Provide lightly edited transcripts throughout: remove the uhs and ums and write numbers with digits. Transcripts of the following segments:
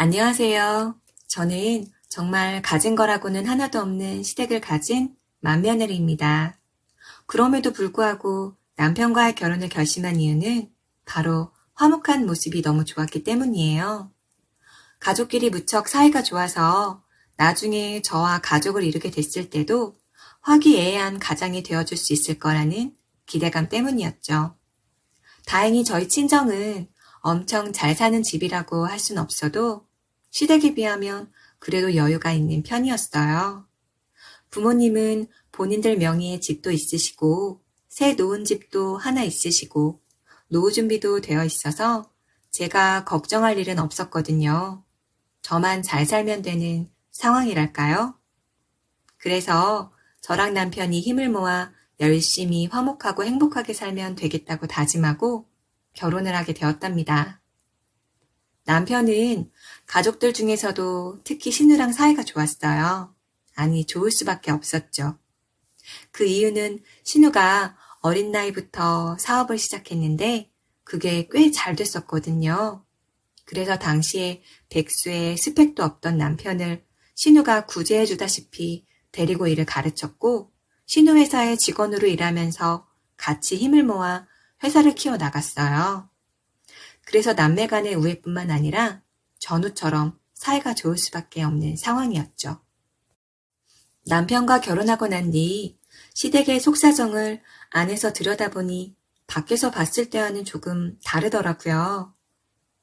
안녕하세요. 저는 정말 가진 거라고는 하나도 없는 시댁을 가진 맏며느리입니다. 그럼에도 불구하고 남편과의 결혼을 결심한 이유는 바로 화목한 모습이 너무 좋았기 때문이에요. 가족끼리 무척 사이가 좋아서 나중에 저와 가족을 이루게 됐을 때도 화기애애한 가장이 되어줄 수 있을 거라는 기대감 때문이었죠. 다행히 저희 친정은 엄청 잘 사는 집이라고 할 순 없어도 시댁에 비하면 그래도 여유가 있는 편이었어요. 부모님은 본인들 명의의 집도 있으시고 새 놓은 집도 하나 있으시고 노후 준비도 되어 있어서 제가 걱정할 일은 없었거든요. 저만 잘 살면 되는 상황이랄까요? 그래서 저랑 남편이 힘을 모아 열심히 화목하고 행복하게 살면 되겠다고 다짐하고 결혼을 하게 되었답니다. 남편은 가족들 중에서도 특히 신우랑 사이가 좋았어요. 아니, 좋을 수밖에 없었죠. 그 이유는 신우가 어린 나이부터 사업을 시작했는데 그게 꽤 잘 됐었거든요. 그래서 당시에 백수의 스펙도 없던 남편을 신우가 구제해주다시피 데리고 일을 가르쳤고 신우 회사의 직원으로 일하면서 같이 힘을 모아 회사를 키워나갔어요. 그래서 남매 간의 우애뿐만 아니라 전우처럼 사이가 좋을 수밖에 없는 상황이었죠. 남편과 결혼하고 난 뒤 시댁의 속사정을 안에서 들여다보니 밖에서 봤을 때와는 조금 다르더라고요.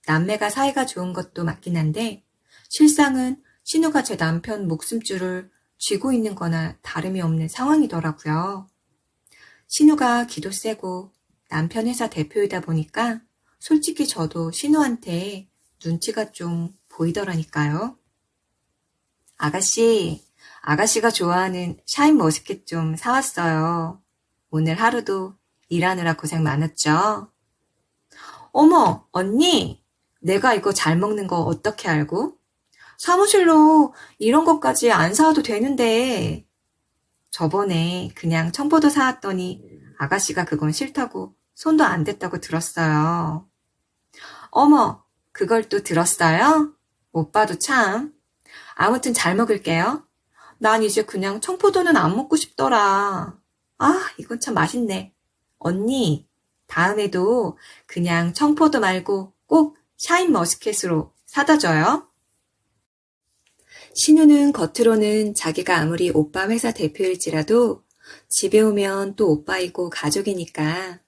남매가 사이가 좋은 것도 맞긴 한데 실상은 신우가 제 남편 목숨줄을 쥐고 있는 거나 다름이 없는 상황이더라고요. 신우가 기도 세고 남편 회사 대표이다 보니까 솔직히 저도 신우한테 눈치가 좀 보이더라니까요. 아가씨가 좋아하는 샤인머스켓 좀 사왔어요. 오늘 하루도 일하느라 고생 많았죠? 어머, 언니! 내가 이거 잘 먹는 거 어떻게 알고? 사무실로 이런 것까지 안 사와도 되는데. 저번에 그냥 청포도 사왔더니 아가씨가 그건 싫다고 손도 안 댔다고 들었어요. 어머, 그걸 또 들었어요? 오빠도 참. 아무튼 잘 먹을게요. 난 이제 그냥 청포도는 안 먹고 싶더라. 아, 이건 참 맛있네. 언니, 다음에도 그냥 청포도 말고 꼭 샤인머스켓으로 사다 줘요. 신우는 겉으로는 자기가 아무리 오빠 회사 대표일지라도 집에 오면 또 오빠이고 가족이니까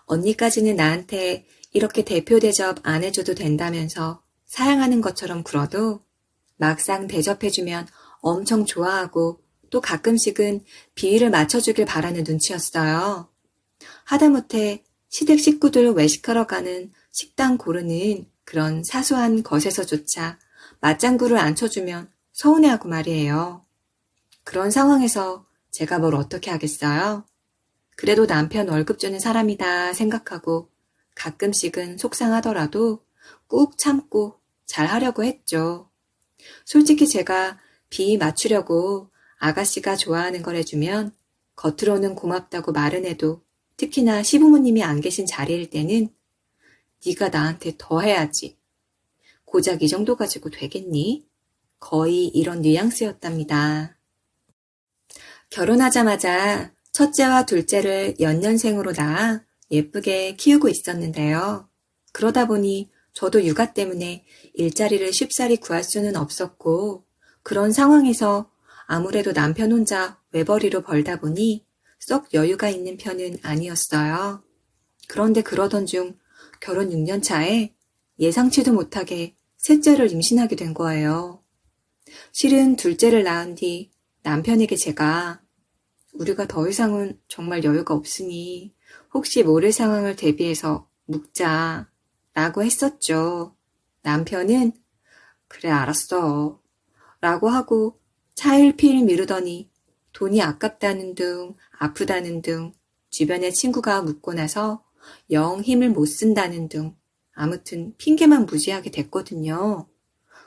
언니까지는 나한테 이렇게 대표 대접 안 해줘도 된다면서 사양하는 것처럼 굴어도 막상 대접해주면 엄청 좋아하고 또 가끔씩은 비위를 맞춰주길 바라는 눈치였어요. 하다못해 시댁 식구들 외식하러 가는 식당 고르는 그런 사소한 것에서조차 맞장구를 안 쳐주면 서운해하고 말이에요. 그런 상황에서 제가 뭘 어떻게 하겠어요? 그래도 남편 월급 주는 사람이다 생각하고 가끔씩은 속상하더라도 꾹 참고 잘 하려고 했죠. 솔직히 제가 비위 맞추려고 아가씨가 좋아하는 걸 해주면 겉으로는 고맙다고 말은 해도 특히나 시부모님이 안 계신 자리일 때는 네가 나한테 더 해야지. 고작 이 정도 가지고 되겠니? 거의 이런 뉘앙스였답니다. 결혼하자마자 첫째와 둘째를 연년생으로 낳아 예쁘게 키우고 있었는데요. 그러다 보니 저도 육아 때문에 일자리를 쉽사리 구할 수는 없었고 그런 상황에서 아무래도 남편 혼자 외벌이로 벌다 보니 썩 여유가 있는 편은 아니었어요. 그런데 그러던 중 결혼 6년 차에 예상치도 못하게 셋째를 임신하게 된 거예요. 실은 둘째를 낳은 뒤 남편에게 제가 우리가 더 이상은 정말 여유가 없으니 혹시 모를 상황을 대비해서 묵자 라고 했었죠. 남편은 그래 알았어 라고 하고 차일피일 미루더니 돈이 아깝다는 둥 아프다는 둥 주변에 친구가 묻고 나서 영 힘을 못 쓴다는 둥 아무튼 핑계만 무지하게 됐거든요.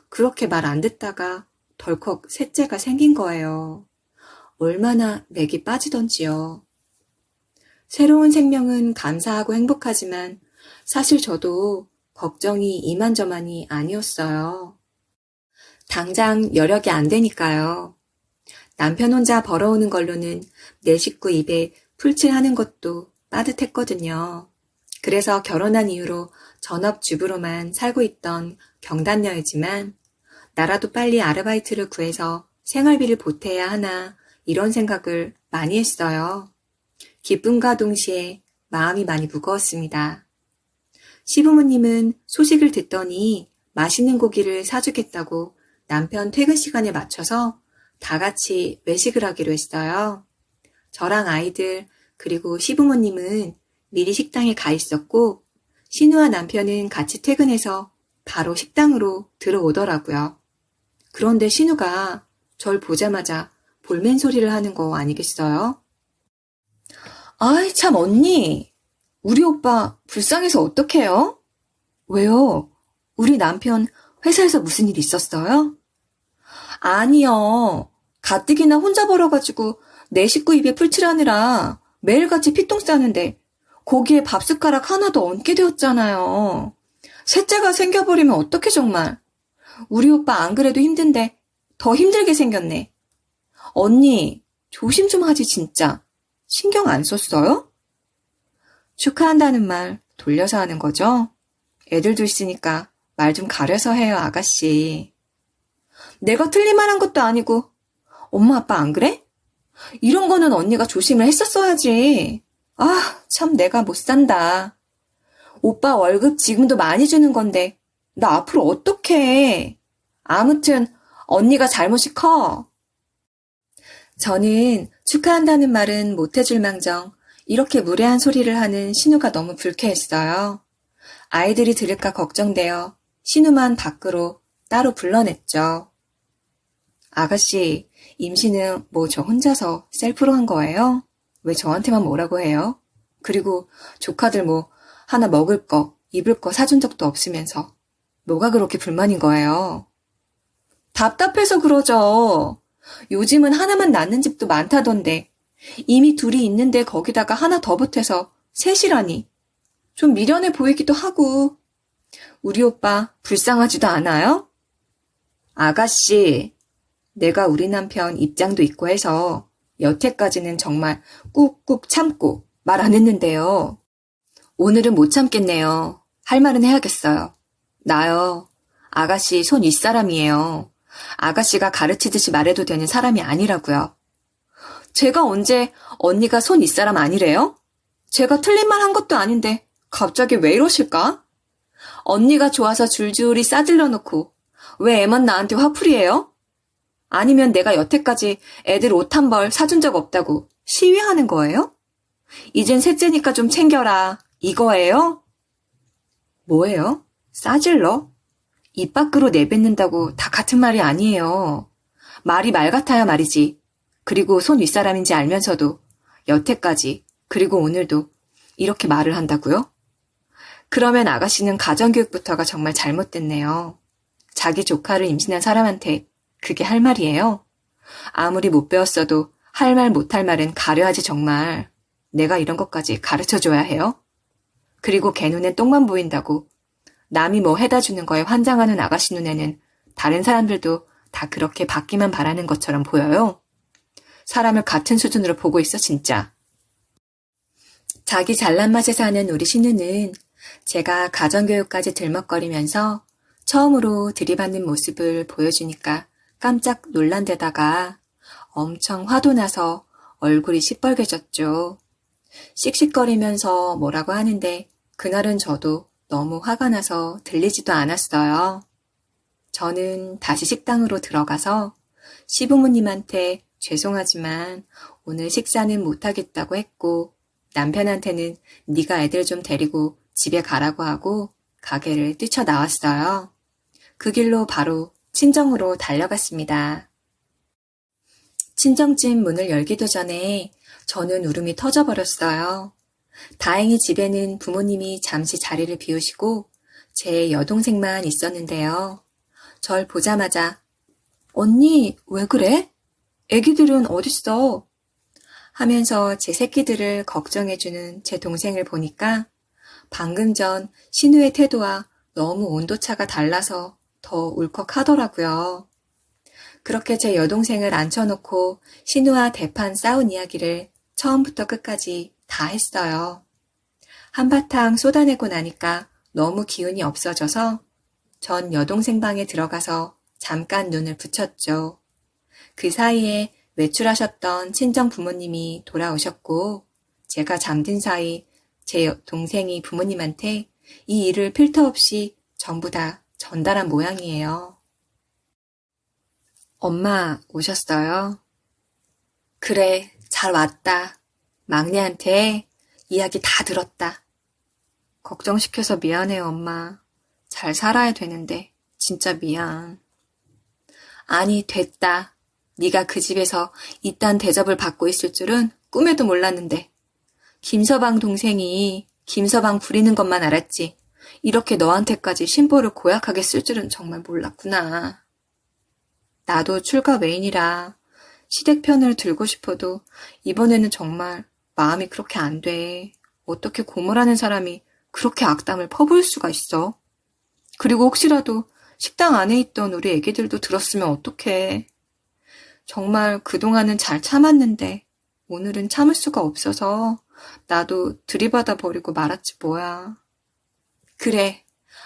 그렇게 말 안 듣다가 덜컥 셋째가 생긴 거예요. 얼마나 맥이 빠지던지요. 새로운 생명은 감사하고 행복하지만 사실 저도 걱정이 이만저만이 아니었어요. 당장 여력이 안 되니까요. 남편 혼자 벌어오는 걸로는 내 식구 입에 풀칠하는 것도 빠듯했거든요. 그래서 결혼한 이후로 전업주부로만 살고 있던 경단녀이지만 나라도 빨리 아르바이트를 구해서 생활비를 보태야 하나 이런 생각을 많이 했어요. 기쁨과 동시에 마음이 많이 무거웠습니다. 시부모님은 소식을 듣더니 맛있는 고기를 사주겠다고 남편 퇴근 시간에 맞춰서 다 같이 외식을 하기로 했어요. 저랑 아이들 그리고 시부모님은 미리 식당에 가 있었고 신우와 남편은 같이 퇴근해서 바로 식당으로 들어오더라고요. 그런데 신우가 절 보자마자 볼멘 소리를 하는 거 아니겠어요? 아이 참 언니, 우리 오빠 불쌍해서 어떡해요? 왜요? 우리 남편 회사에서 무슨 일 있었어요? 아니요. 가뜩이나 혼자 벌어가지고 내 식구 입에 풀칠하느라 매일같이 피똥 싸는데 거기에 밥숟가락 하나도 얹게 되었잖아요. 셋째가 생겨버리면 어떡해 정말. 우리 오빠 안 그래도 힘든데 더 힘들게 생겼네. 언니, 조심 좀 하지 진짜. 신경 안 썼어요? 축하한다는 말 돌려서 하는 거죠? 애들도 있으니까 말 좀 가려서 해요, 아가씨. 내가 틀린 말 한 것도 아니고 엄마 아빠 안 그래? 이런 거는 언니가 조심을 했었어야지. 아, 참 내가 못 산다. 오빠 월급 지금도 많이 주는 건데 나 앞으로 어떡해. 아무튼 언니가 잘못이 커. 저는 축하한다는 말은 못해줄 망정 이렇게 무례한 소리를 하는 신우가 너무 불쾌했어요. 아이들이 들을까 걱정되어 신우만 밖으로 따로 불러냈죠. 아가씨, 임신은 뭐 저 혼자서 셀프로 한 거예요? 왜 저한테만 뭐라고 해요? 그리고 조카들 뭐 하나 먹을 거, 입을 거 사준 적도 없으면서 뭐가 그렇게 불만인 거예요? 답답해서 그러죠. 요즘은 하나만 낳는 집도 많다던데 이미 둘이 있는데 거기다가 하나 더 보태서 셋이라니. 좀 미련해 보이기도 하고. 우리 오빠 불쌍하지도 않아요? 아가씨, 내가 우리 남편 입장도 있고 해서 여태까지는 정말 꾹꾹 참고 말 안 했는데요. 오늘은 못 참겠네요. 할 말은 해야겠어요. 나요. 아가씨 손 윗사람이에요. 아가씨가 가르치듯이 말해도 되는 사람이 아니라고요. 제가 언제 언니가 손 윗사람 아니래요? 제가 틀린 말 한 것도 아닌데 갑자기 왜 이러실까? 언니가 좋아서 줄줄이 싸질러 놓고 왜 애만 나한테 화풀이해요? 아니면 내가 여태까지 애들 옷 한 벌 사준 적 없다고 시위하는 거예요? 이젠 셋째니까 좀 챙겨라. 이거예요? 뭐예요? 싸질러? 입 밖으로 내뱉는다고 다 같은 말이 아니에요. 말이 말 같아야 말이지. 그리고 손 윗사람인지 알면서도 여태까지 그리고 오늘도 이렇게 말을 한다고요? 그러면 아가씨는 가정교육부터가 정말 잘못됐네요. 자기 조카를 임신한 사람한테 그게 할 말이에요? 아무리 못 배웠어도 할 말 못할 말은 가려하지 정말. 내가 이런 것까지 가르쳐줘야 해요? 그리고 걔 눈엔 똥만 보인다고 남이 뭐 해다 주는 거에 환장하는 아가씨 눈에는 다른 사람들도 다 그렇게 받기만 바라는 것처럼 보여요. 사람을 같은 수준으로 보고 있어 진짜. 자기 잘난 맛에 사는 우리 신우는 제가 가정교육까지 들먹거리면서 처음으로 들이받는 모습을 보여주니까 깜짝 놀란 데다가 엄청 화도 나서 얼굴이 시뻘개졌죠. 씩씩거리면서 뭐라고 하는데 그날은 저도 너무 화가 나서 들리지도 않았어요. 저는 다시 식당으로 들어가서 시부모님한테 죄송하지만 오늘 식사는 못하겠다고 했고 남편한테는 네가 애들 좀 데리고 집에 가라고 하고 가게를 뛰쳐나왔어요. 그 길로 바로 친정으로 달려갔습니다. 친정집 문을 열기도 전에 저는 울음이 터져버렸어요. 다행히 집에는 부모님이 잠시 자리를 비우시고 제 여동생만 있었는데요. 절 보자마자 언니 왜 그래? 애기들은 어딨어? 하면서 제 새끼들을 걱정해주는 제 동생을 보니까 방금 전 신우의 태도와 너무 온도차가 달라서 더 울컥하더라고요. 그렇게 제 여동생을 앉혀놓고 신우와 대판 싸운 이야기를 처음부터 끝까지 다 했어요. 한바탕 쏟아내고 나니까 너무 기운이 없어져서 전 여동생 방에 들어가서 잠깐 눈을 붙였죠. 그 사이에 외출하셨던 친정 부모님이 돌아오셨고 제가 잠든 사이 제 동생이 부모님한테 이 일을 필터 없이 전부 다 전달한 모양이에요. 엄마 오셨어요? 그래, 잘 왔다. 막내한테 이야기 다 들었다. 걱정시켜서 미안해요, 엄마. 잘 살아야 되는데 진짜 미안. 아니, 됐다. 네가 그 집에서 이딴 대접을 받고 있을 줄은 꿈에도 몰랐는데. 김서방 동생이 김서방 부리는 것만 알았지. 이렇게 너한테까지 신보를 고약하게 쓸 줄은 정말 몰랐구나. 나도 출가 외인이라 시댁 편을 들고 싶어도 이번에는 정말 마음이 그렇게 안 돼. 어떻게 고모라는 사람이 그렇게 악담을 퍼부을 수가 있어? 그리고 혹시라도 식당 안에 있던 우리 애기들도 들었으면 어떡해. 정말 그동안은 잘 참았는데 오늘은 참을 수가 없어서 나도 들이받아 버리고 말았지 뭐야. 그래,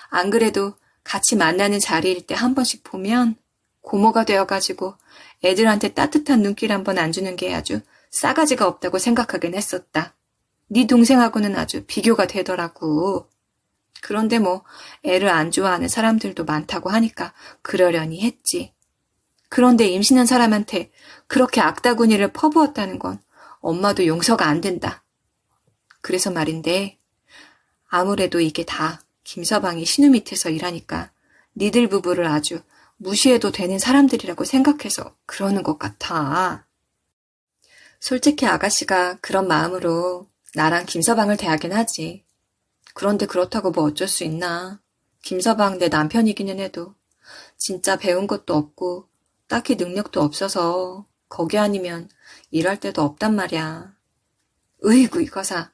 안 그래도 같이 만나는 자리일 때 한 번씩 보면 고모가 되어가지고 애들한테 따뜻한 눈길 한번 안 주는 게 아주 싸가지가 없다고 생각하긴 했었다. 네 동생하고는 아주 비교가 되더라고. 그런데 뭐 애를 안 좋아하는 사람들도 많다고 하니까 그러려니 했지. 그런데 임신한 사람한테 그렇게 악다구니를 퍼부었다는 건 엄마도 용서가 안 된다. 그래서 말인데 아무래도 이게 다 김서방이 신우 밑에서 일하니까 니들 부부를 아주 무시해도 되는 사람들이라고 생각해서 그러는 것 같아. 솔직히 아가씨가 그런 마음으로 나랑 김서방을 대하긴 하지. 그런데 그렇다고 뭐 어쩔 수 있나. 김서방 내 남편이기는 해도 진짜 배운 것도 없고 딱히 능력도 없어서 거기 아니면 일할 데도 없단 말이야. 으이구 이거사.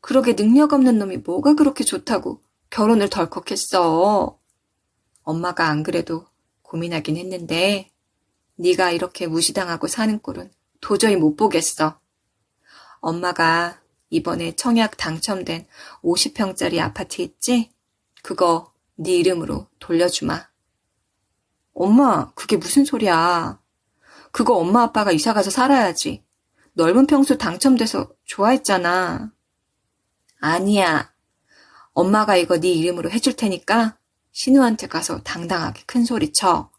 그러게 능력 없는 놈이 뭐가 그렇게 좋다고 결혼을 덜컥 했어. 엄마가 안 그래도 고민하긴 했는데 네가 이렇게 무시당하고 사는 꼴은 도저히 못 보겠어. 엄마가 이번에 청약 당첨된 50평짜리 아파트 있지? 그거 네 이름으로 돌려주마. 엄마, 그게 무슨 소리야. 그거 엄마 아빠가 이사가서 살아야지. 넓은 평수 당첨돼서 좋아했잖아. 아니야. 엄마가 이거 네 이름으로 해줄 테니까 신우한테 가서 당당하게 큰 소리 쳐.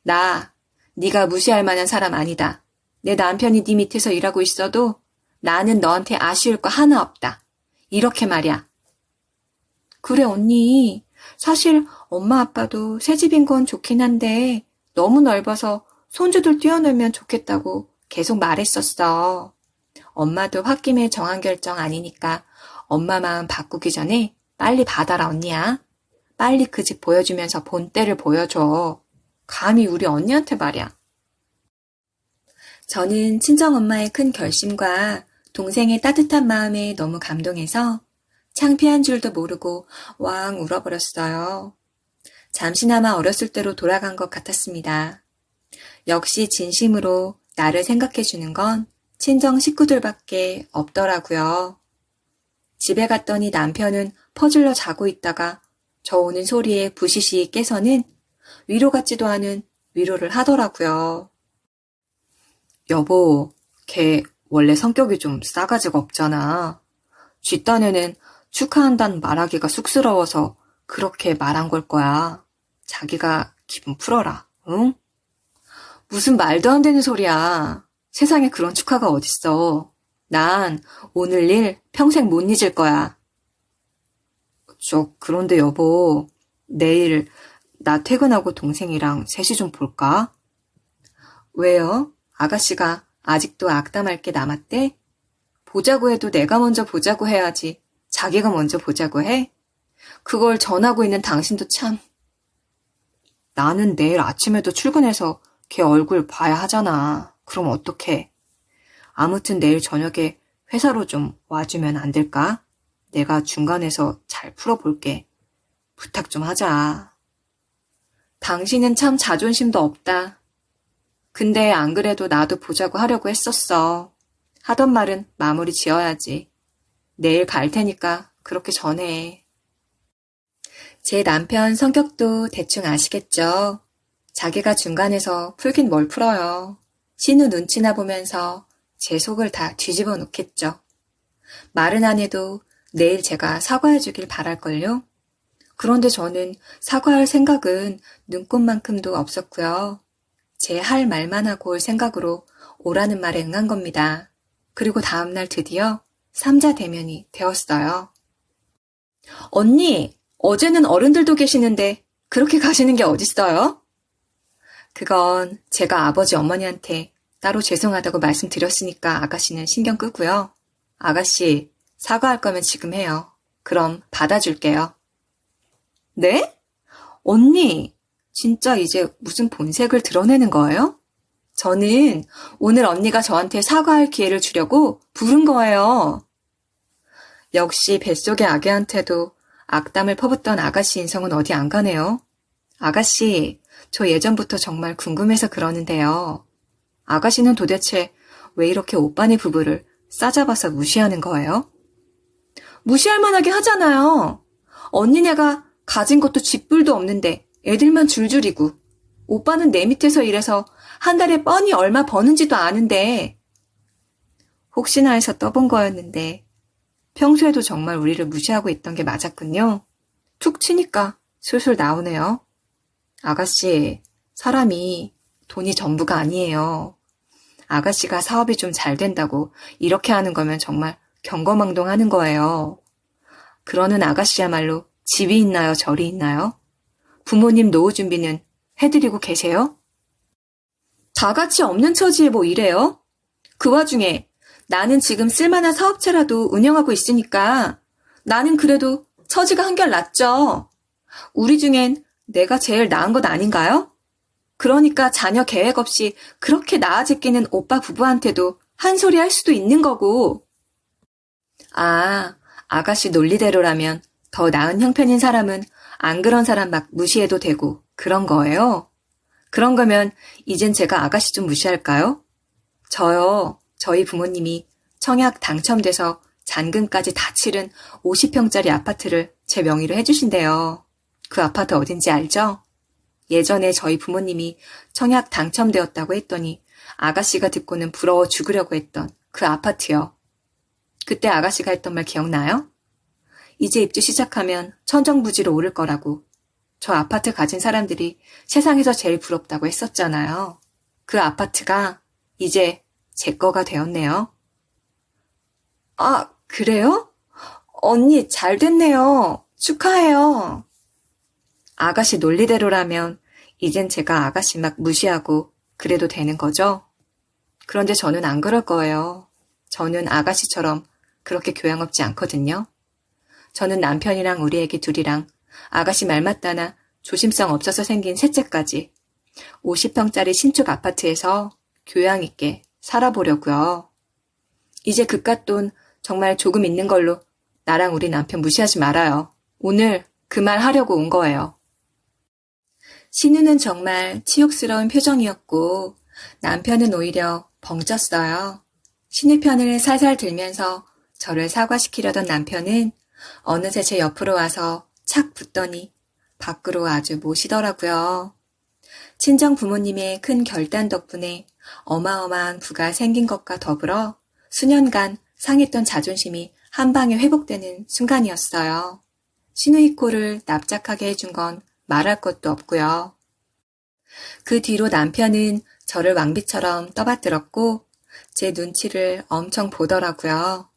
나 네가 무시할 만한 사람 아니다. 내 남편이 네 밑에서 일하고 있어도 나는 너한테 아쉬울 거 하나 없다. 이렇게 말이야. 그래 언니. 사실 엄마 아빠도 새집인 건 좋긴 한데 너무 넓어서 손주들 뛰어놀면 좋겠다고 계속 말했었어. 엄마도 홧김에 정한 결정 아니니까 엄마 마음 바꾸기 전에 빨리 받아라 언니야. 빨리 그 집 보여주면서 본때를 보여줘. 감히 우리 언니한테 말이야. 저는 친정엄마의 큰 결심과 동생의 따뜻한 마음에 너무 감동해서 창피한 줄도 모르고 왕 울어버렸어요. 잠시나마 어렸을 때로 돌아간 것 같았습니다. 역시 진심으로 나를 생각해주는 건 친정 식구들밖에 없더라고요. 집에 갔더니 남편은 퍼질러 자고 있다가 저 오는 소리에 부시시 깨서는 위로 같지도 않은 위로를 하더라고요. 여보, 걔 원래 성격이 좀 싸가지가 없잖아. 쥐딴에는 축하한다는 말하기가 쑥스러워서 그렇게 말한 걸 거야. 자기가 기분 풀어라, 응? 무슨 말도 안 되는 소리야. 세상에 그런 축하가 어딨어. 난 오늘 일 평생 못 잊을 거야. 그런데 여보, 내일 나 퇴근하고 동생이랑 셋이 좀 볼까? 왜요? 아가씨가 아직도 악담할 게 남았대? 보자고 해도 내가 먼저 보자고 해야지. 자기가 먼저 보자고 해? 그걸 전하고 있는 당신도 참. 나는 내일 아침에도 출근해서 걔 얼굴 봐야 하잖아. 그럼 어떡해? 아무튼 내일 저녁에 회사로 좀 와주면 안 될까? 내가 중간에서 잘 풀어볼게. 부탁 좀 하자. 당신은 참 자존심도 없다. 근데 안 그래도 나도 보자고 하려고 했었어. 하던 말은 마무리 지어야지. 내일 갈 테니까 그렇게 전해. 제 남편 성격도 대충 아시겠죠? 자기가 중간에서 풀긴 뭘 풀어요. 신우 눈치나 보면서 제 속을 다 뒤집어 놓겠죠. 말은 안 해도 내일 제가 사과해 주길 바랄걸요? 그런데 저는 사과할 생각은 눈꼽만큼도 없었고요. 제 할 말만 하고 올 생각으로 오라는 말에 응한 겁니다. 그리고 다음날 드디어 삼자 대면이 되었어요. 언니, 어제는 어른들도 계시는데 그렇게 가시는 게 어딨어요? 그건 제가 아버지 어머니한테 따로 죄송하다고 말씀드렸으니까 아가씨는 신경 끄고요. 아가씨, 사과할 거면 지금 해요. 그럼 받아줄게요. 네? 언니, 진짜 이제 무슨 본색을 드러내는 거예요? 저는 오늘 언니가 저한테 사과할 기회를 주려고 부른 거예요. 역시 뱃속의 아기한테도 악담을 퍼붓던 아가씨 인성은 어디 안 가네요. 아가씨, 저 예전부터 정말 궁금해서 그러는데요. 아가씨는 도대체 왜 이렇게 오빠네 부부를 싸잡아서 무시하는 거예요? 무시할 만하게 하잖아요. 언니네가 가진 것도 쥐뿔도 없는데 애들만 줄줄이고 오빠는 내 밑에서 일해서 한 달에 뻔히 얼마 버는지도 아는데 혹시나 해서 떠본 거였는데 평소에도 정말 우리를 무시하고 있던 게 맞았군요. 툭 치니까 술술 나오네요. 아가씨, 사람이 돈이 전부가 아니에요. 아가씨가 사업이 좀 잘 된다고 이렇게 하는 거면 정말 경거망동하는 거예요. 그러는 아가씨야말로 집이 있나요, 절이 있나요? 부모님 노후 준비는 해드리고 계세요? 다 같이 없는 처지에 뭐 이래요? 그 와중에 나는 지금 쓸만한 사업체라도 운영하고 있으니까 나는 그래도 처지가 한결 낫죠. 우리 중엔 내가 제일 나은 것 아닌가요? 그러니까 자녀 계획 없이 그렇게 나아제끼는 오빠 부부한테도 한 소리 할 수도 있는 거고. 아, 아가씨 논리대로라면 더 나은 형편인 사람은 안 그런 사람 막 무시해도 되고 그런 거예요? 그런 거면 이젠 제가 아가씨 좀 무시할까요? 저요, 저희 부모님이 청약 당첨돼서 잔금까지 다 치른 50평짜리 아파트를 제 명의로 해주신대요. 그 아파트 어딘지 알죠? 예전에 저희 부모님이 청약 당첨되었다고 했더니 아가씨가 듣고는 부러워 죽으려고 했던 그 아파트요. 그때 아가씨가 했던 말 기억나요? 이제 입주 시작하면 천정부지로 오를 거라고. 저 아파트 가진 사람들이 세상에서 제일 부럽다고 했었잖아요. 그 아파트가 이제 제 거가 되었네요. 아, 그래요? 언니 잘 됐네요. 축하해요. 아가씨 논리대로라면 이젠 제가 아가씨 막 무시하고 그래도 되는 거죠? 그런데 저는 안 그럴 거예요. 저는 아가씨처럼 그렇게 교양 없지 않거든요. 저는 남편이랑 우리 애기 둘이랑 아가씨 말 맞다나 조심성 없어서 생긴 셋째까지 50평짜리 신축 아파트에서 교양 있게 살아보려고요. 이제 그깟 돈 정말 조금 있는 걸로 나랑 우리 남편 무시하지 말아요. 오늘 그 말 하려고 온 거예요. 신우는 정말 치욕스러운 표정이었고 남편은 오히려 벙쪘어요. 신우 편을 살살 들면서 저를 사과시키려던 남편은 어느새 제 옆으로 와서 착 붙더니 밖으로 아주 모시더라고요. 친정 부모님의 큰 결단 덕분에 어마어마한 부가 생긴 것과 더불어 수년간 상했던 자존심이 한 방에 회복되는 순간이었어요. 신우이 코를 납작하게 해준 건 말할 것도 없고요. 그 뒤로 남편은 저를 왕비처럼 떠받들었고 제 눈치를 엄청 보더라고요.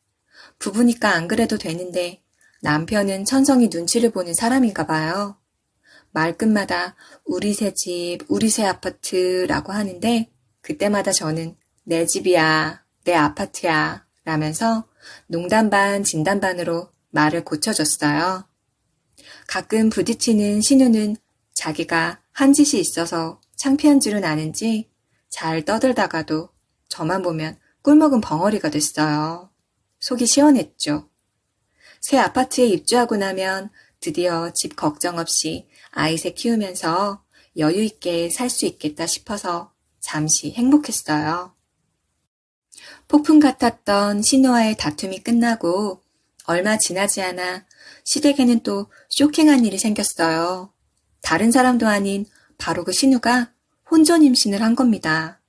부부니까 안 그래도 되는데 남편은 천성이 눈치를 보는 사람인가 봐요. 말끝마다 우리 새 집, 우리 새 아파트라고 하는데 그때마다 저는 내 집이야, 내 아파트야 라면서 농담 반 진담 반으로 말을 고쳐줬어요. 가끔 부딪히는 신우는 자기가 한 짓이 있어서 창피한 줄은 아는지 잘 떠들다가도 저만 보면 꿀먹은 벙어리가 됐어요. 속이 시원했죠. 새 아파트에 입주하고 나면 드디어 집 걱정 없이 아이 새 키우면서 여유 있게 살 수 있겠다 싶어서 잠시 행복했어요. 폭풍 같았던 신우와의 다툼이 끝나고 얼마 지나지 않아 시댁에는 또 쇼킹한 일이 생겼어요. 다른 사람도 아닌 바로 그 신우가 혼전 임신을 한 겁니다.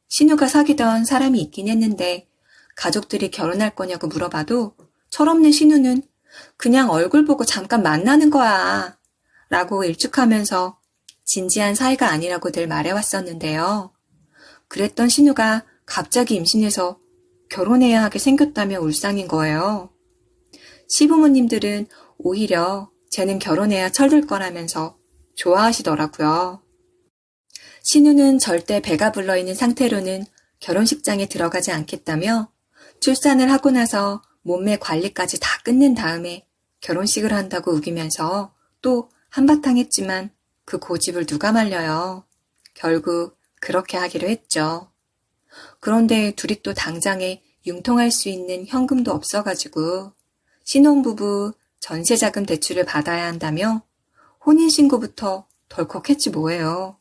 신우가 사귀던 사람이 있긴 했는데 가족들이 결혼할 거냐고 물어봐도 철없는 신우는 그냥 얼굴 보고 잠깐 만나는 거야 라고 일축하면서 진지한 사이가 아니라고 늘 말해왔었는데요. 그랬던 신우가 갑자기 임신해서 결혼해야 하게 생겼다며 울상인 거예요. 시부모님들은 오히려 쟤는 결혼해야 철들 거라면서 좋아하시더라고요. 신우는 절대 배가 불러있는 상태로는 결혼식장에 들어가지 않겠다며 출산을 하고 나서 몸매 관리까지 다 끝낸 다음에 결혼식을 한다고 우기면서 또 한바탕 했지만 그 고집을 누가 말려요. 결국 그렇게 하기로 했죠. 그런데 둘이 또 당장에 융통할 수 있는 현금도 없어가지고 신혼부부 전세자금 대출을 받아야 한다며 혼인신고부터 덜컥했지 뭐예요.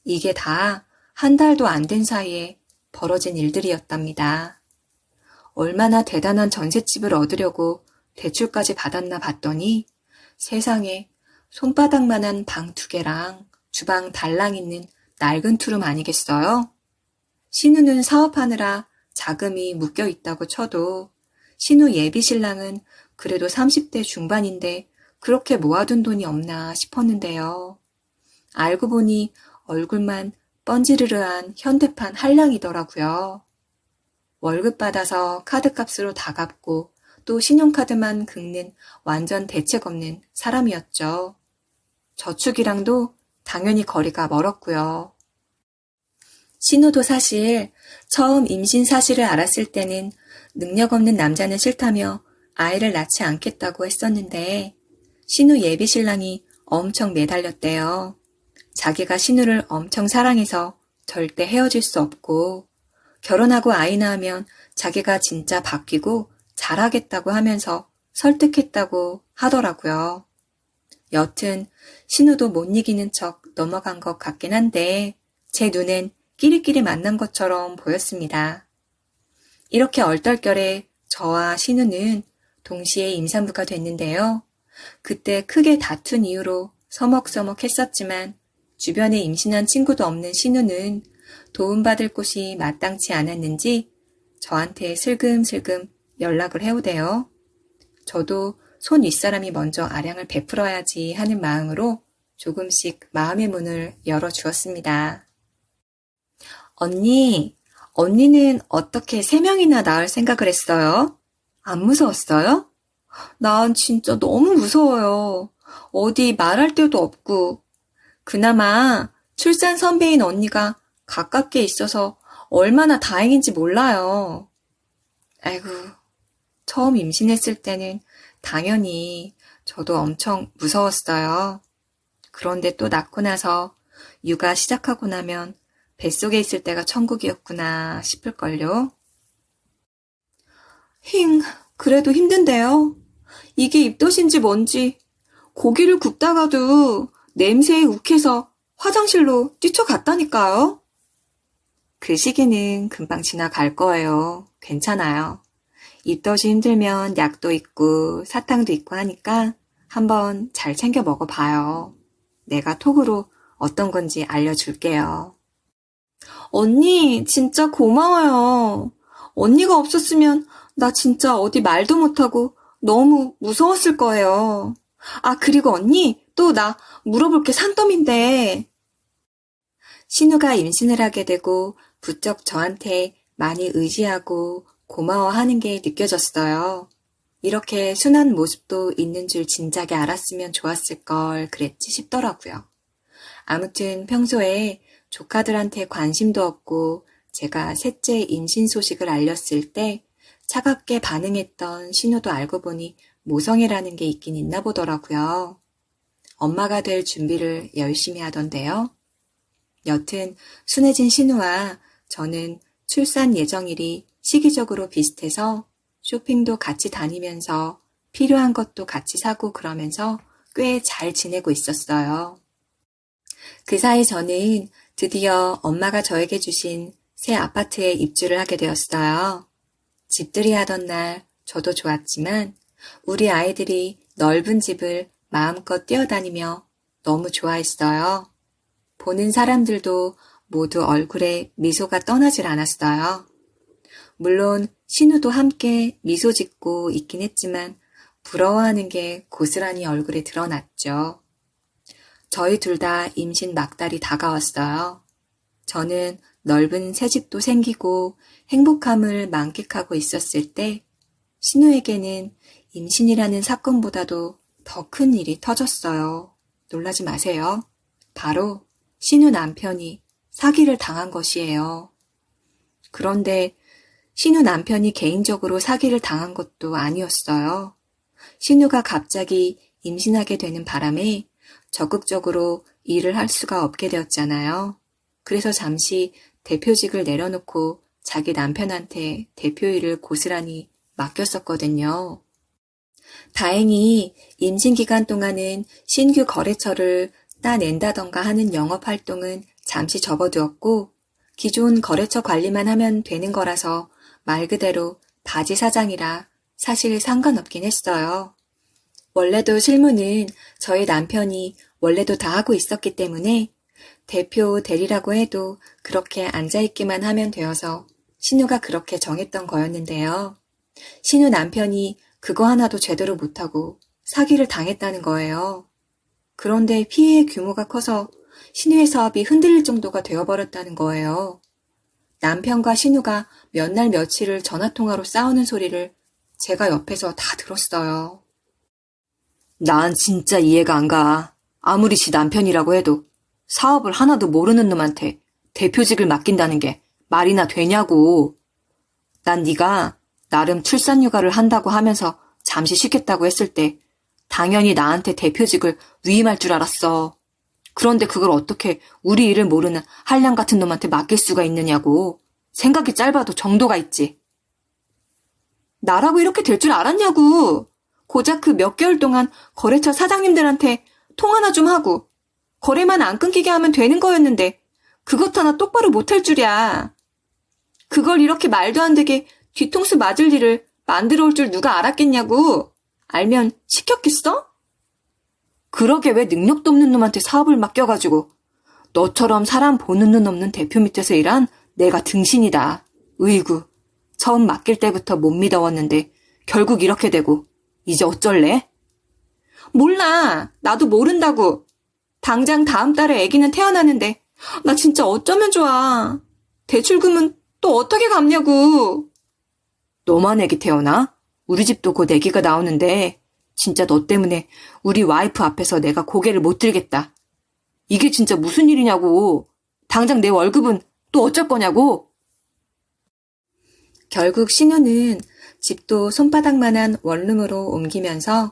이게 다 한 달도 안 된 사이에 벌어진 일들이었답니다. 얼마나 대단한 전셋집을 얻으려고 대출까지 받았나 봤더니 세상에 손바닥만한 방 2개랑 주방 달랑 있는 낡은 투룸 아니겠어요? 신우는 사업하느라 자금이 묶여 있다고 쳐도 신우 예비 신랑은 그래도 30대 중반인데 그렇게 모아둔 돈이 없나 싶었는데요. 알고 보니 얼굴만 뻔지르르한 현대판 한량이더라고요. 월급 받아서 카드값으로 다 갚고 또 신용카드만 긁는 완전 대책 없는 사람이었죠. 저축이랑도 당연히 거리가 멀었고요. 신우도 사실 처음 임신 사실을 알았을 때는 능력 없는 남자는 싫다며 아이를 낳지 않겠다고 했었는데 신우 예비 신랑이 엄청 매달렸대요. 자기가 신우를 엄청 사랑해서 절대 헤어질 수 없고 결혼하고 아이 낳으면 자기가 진짜 바뀌고 잘하겠다고 하면서 설득했다고 하더라고요. 여튼 신우도 못 이기는 척 넘어간 것 같긴 한데 제 눈엔 끼리끼리 만난 것처럼 보였습니다. 이렇게 얼떨결에 저와 신우는 동시에 임산부가 됐는데요. 그때 크게 다툰 이유로 서먹서먹 했었지만 주변에 임신한 친구도 없는 신우는 도움받을 곳이 마땅치 않았는지 저한테 슬금슬금 연락을 해오대요. 저도 손 윗사람이 먼저 아량을 베풀어야지 하는 마음으로 조금씩 마음의 문을 열어주었습니다. 언니는 어떻게 3명이나 낳을 생각을 했어요? 안 무서웠어요? 난 진짜 너무 무서워요. 어디 말할 데도 없고. 그나마 출산 선배인 언니가 가깝게 있어서 얼마나 다행인지 몰라요. 아이고, 처음 임신했을 때는 당연히 저도 엄청 무서웠어요. 그런데 또 낳고 나서 육아 시작하고 나면 뱃속에 있을 때가 천국이었구나 싶을걸요. 그래도 힘든데요. 이게 입덧인지 뭔지 고기를 굽다가도 냄새에 욱해서 화장실로 뛰쳐갔다니까요. 그 시기는 금방 지나갈 거예요. 괜찮아요. 입덧이 힘들면 약도 있고 사탕도 있고 하니까 한번 잘 챙겨 먹어봐요. 내가 톡으로 어떤 건지 알려줄게요. 언니, 진짜 고마워요. 언니가 없었으면 나 진짜 어디 말도 못하고 너무 무서웠을 거예요. 아, 그리고 언니, 또 나 물어볼 게 산더미인데. 신우가 임신을 하게 되고 부쩍 저한테 많이 의지하고 고마워하는 게 느껴졌어요. 이렇게 순한 모습도 있는 줄 진작에 알았으면 좋았을 걸 그랬지 싶더라고요. 아무튼 평소에 조카들한테 관심도 없고 제가 셋째 임신 소식을 알렸을 때 차갑게 반응했던 신우도 알고 보니 모성애라는 게 있긴 있나 보더라고요. 엄마가 될 준비를 열심히 하던데요. 여튼 순해진 신우와 저는 출산 예정일이 시기적으로 비슷해서 쇼핑도 같이 다니면서 필요한 것도 같이 사고 그러면서 꽤 잘 지내고 있었어요. 그 사이 저는 드디어 엄마가 저에게 주신 새 아파트에 입주를 하게 되었어요. 집들이 하던 날 저도 좋았지만 우리 아이들이 넓은 집을 마음껏 뛰어다니며 너무 좋아했어요. 보는 사람들도 모두 얼굴에 미소가 떠나질 않았어요. 물론 신우도 함께 미소 짓고 있긴 했지만 부러워하는 게 고스란히 얼굴에 드러났죠. 저희 둘 다 임신 막달이 다가왔어요. 저는 넓은 새집도 생기고 행복함을 만끽하고 있었을 때 신우에게는 임신이라는 사건보다도 더 큰 일이 터졌어요. 놀라지 마세요. 바로 신우 남편이 사기를 당한 것이에요. 그런데 신우 남편이 개인적으로 사기를 당한 것도 아니었어요. 신우가 갑자기 임신하게 되는 바람에 적극적으로 일을 할 수가 없게 되었잖아요. 그래서 잠시 대표직을 내려놓고 자기 남편한테 대표 일을 고스란히 맡겼었거든요. 다행히 임신 기간 동안은 신규 거래처를 따낸다던가 하는 영업 활동은 잠시 접어두었고 기존 거래처 관리만 하면 되는 거라서 말 그대로 바지 사장이라 사실 상관없긴 했어요. 원래도 실무는 저희 남편이 원래도 다 하고 있었기 때문에 대표 대리라고 해도 그렇게 앉아있기만 하면 되어서 신우가 그렇게 정했던 거였는데요. 신우 남편이 그거 하나도 제대로 못하고 사기를 당했다는 거예요. 그런데 피해의 규모가 커서 신우의 사업이 흔들릴 정도가 되어버렸다는 거예요. 남편과 신우가 몇 날 며칠을 전화통화로 싸우는 소리를 제가 옆에서 다 들었어요. 난 진짜 이해가 안 가. 아무리 지 남편이라고 해도 사업을 하나도 모르는 놈한테 대표직을 맡긴다는 게 말이나 되냐고. 난 네가 나름 출산휴가를 한다고 하면서 잠시 쉬겠다고 했을 때 당연히 나한테 대표직을 위임할 줄 알았어. 그런데 그걸 어떻게 우리 일을 모르는 한량 같은 놈한테 맡길 수가 있느냐고. 생각이 짧아도 정도가 있지. 나라고 이렇게 될 줄 알았냐고. 고작 그 몇 개월 동안 거래처 사장님들한테 통화나 좀 하고 거래만 안 끊기게 하면 되는 거였는데 그것 하나 똑바로 못할 줄이야. 그걸 이렇게 말도 안 되게 뒤통수 맞을 일을 만들어 올 줄 누가 알았겠냐고. 알면 시켰겠어? 그러게 왜 능력도 없는 놈한테 사업을 맡겨가지고. 너처럼 사람 보는 눈 없는 대표 밑에서 일한 내가 등신이다. 으이구. 처음 맡길 때부터 못 믿어왔는데 결국 이렇게 되고 이제 어쩔래? 몰라. 나도 모른다고. 당장 다음 달에 아기는 태어나는데 나 진짜 어쩌면 좋아. 대출금은 또 어떻게 갚냐고. 너만 아기 태어나? 우리 집도 곧 아기가 나오는데 진짜 너 때문에 우리 와이프 앞에서 내가 고개를 못 들겠다. 이게 진짜 무슨 일이냐고. 당장 내 월급은 또 어쩔 거냐고. 결국 신우는 집도 손바닥만한 원룸으로 옮기면서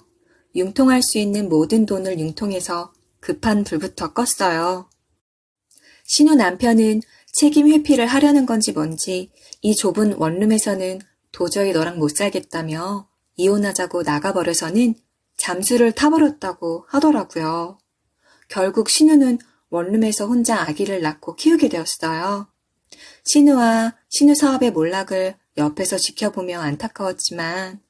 융통할 수 있는 모든 돈을 융통해서 급한 불부터 껐어요. 신우 남편은 책임 회피를 하려는 건지 뭔지 이 좁은 원룸에서는 도저히 너랑 못 살겠다며 이혼하자고 나가버려서는 잠수를 타버렸다고 하더라고요. 결국 신우는 원룸에서 혼자 아기를 낳고 키우게 되었어요. 신우와 신우 사업의 몰락을 옆에서 지켜보며 안타까웠지만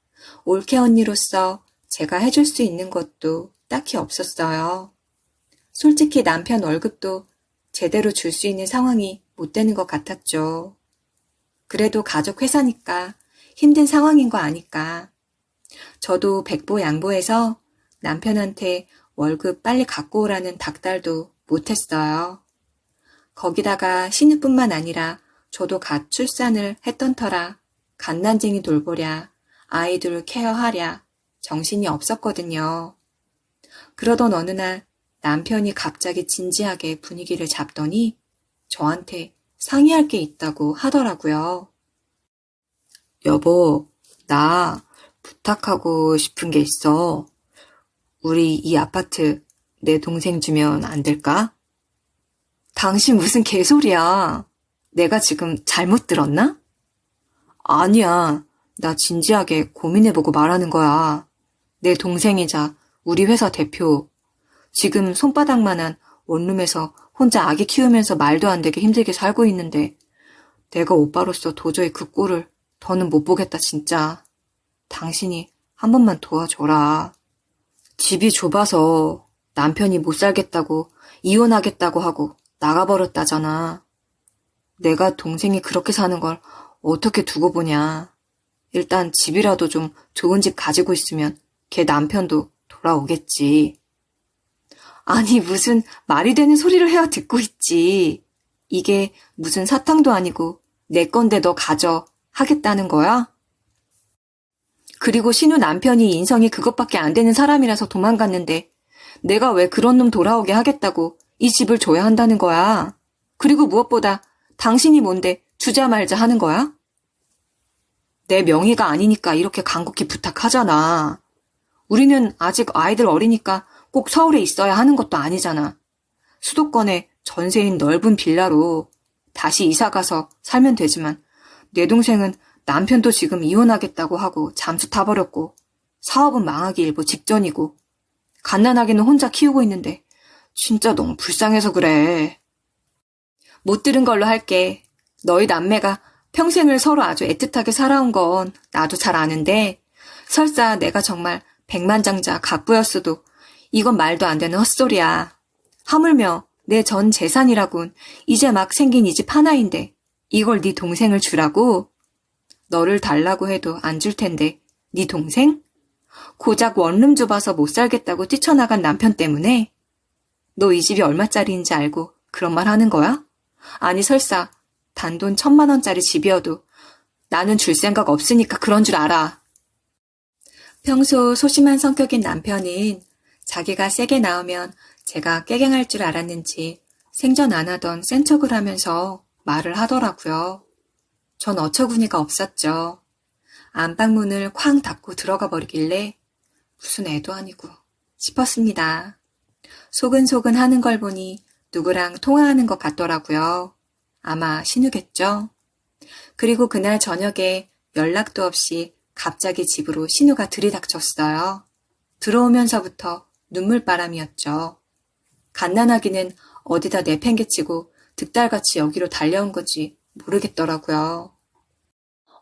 올케 언니로서 제가 해줄 수 있는 것도 딱히 없었어요. 솔직히 남편 월급도 제대로 줄 수 있는 상황이 못 되는 것 같았죠. 그래도 가족 회사니까 힘든 상황인 거 아니까. 저도 백보양보해서 남편한테 월급 빨리 갖고 오라는 닥달도 못했어요. 거기다가 신우뿐만 아니라 저도 갓 출산을 했던 터라 갓난쟁이 돌보랴 아이들을 케어하랴 정신이 없었거든요. 그러던 어느 날 남편이 갑자기 진지하게 분위기를 잡더니 저한테 상의할 게 있다고 하더라고요. 여보, 나 부탁하고 싶은 게 있어. 우리 이 아파트 내 동생 주면 안 될까? 당신 무슨 개소리야. 내가 지금 잘못 들었나? 아니야. 나 진지하게 고민해보고 말하는 거야. 내 동생이자 우리 회사 대표. 지금 손바닥만한 원룸에서 혼자 아기 키우면서 말도 안 되게 힘들게 살고 있는데 내가 오빠로서 도저히 그 꼴을 더는 못 보겠다 진짜. 당신이 한 번만 도와줘라. 집이 좁아서 남편이 못 살겠다고 이혼하겠다고 하고 나가버렸다잖아. 내가 동생이 그렇게 사는 걸 어떻게 두고 보냐. 일단 집이라도 좀 좋은 집 가지고 있으면 걔 남편도 돌아오겠지. 아니 무슨 말이 되는 소리를 해야 듣고 있지. 이게 무슨 사탕도 아니고 내 건데 너 가져 하겠다는 거야? 그리고 신우 남편이 인성이 그것밖에 안 되는 사람이라서 도망갔는데 내가 왜 그런 놈 돌아오게 하겠다고 이 집을 줘야 한다는 거야. 그리고 무엇보다 당신이 뭔데 주자 말자 하는 거야? 내 명의가 아니니까 이렇게 간곡히 부탁하잖아. 우리는 아직 아이들 어리니까 꼭 서울에 있어야 하는 것도 아니잖아. 수도권에 전세인 넓은 빌라로 다시 이사가서 살면 되지만 내 동생은 남편도 지금 이혼하겠다고 하고 잠수 타버렸고 사업은 망하기 일보 직전이고 갓난아기는 혼자 키우고 있는데 진짜 너무 불쌍해서 그래. 못 들은 걸로 할게. 너희 남매가 평생을 서로 아주 애틋하게 살아온 건 나도 잘 아는데 설사 내가 정말 백만장자 갑부였어도 이건 말도 안 되는 헛소리야. 하물며 내 전 재산이라곤 이제 막 생긴 이 집 하나인데 이걸 네 동생을 주라고? 너를 달라고 해도 안 줄 텐데 네 동생? 고작 원룸 좁아서 못 살겠다고 뛰쳐나간 남편 때문에? 너 이 집이 얼마짜리인지 알고 그런 말 하는 거야? 아니 설사 단돈 1,000만 원짜리 집이어도 나는 줄 생각 없으니까 그런 줄 알아. 평소 소심한 성격인 남편은 자기가 세게 나오면 제가 깨갱할 줄 알았는지 생전 안 하던 센 척을 하면서 말을 하더라고요. 전 어처구니가 없었죠. 안방문을 쾅 닫고 들어가 버리길래 무슨 애도 아니고 싶었습니다. 소근소근 하는 걸 보니 누구랑 통화하는 것 같더라고요. 아마 신우겠죠. 그리고 그날 저녁에 연락도 없이 갑자기 집으로 신우가 들이닥쳤어요. 들어오면서부터 눈물바람이었죠. 갓난아기는 어디다 내팽개치고 득달같이 여기로 달려온 건지 모르겠더라고요.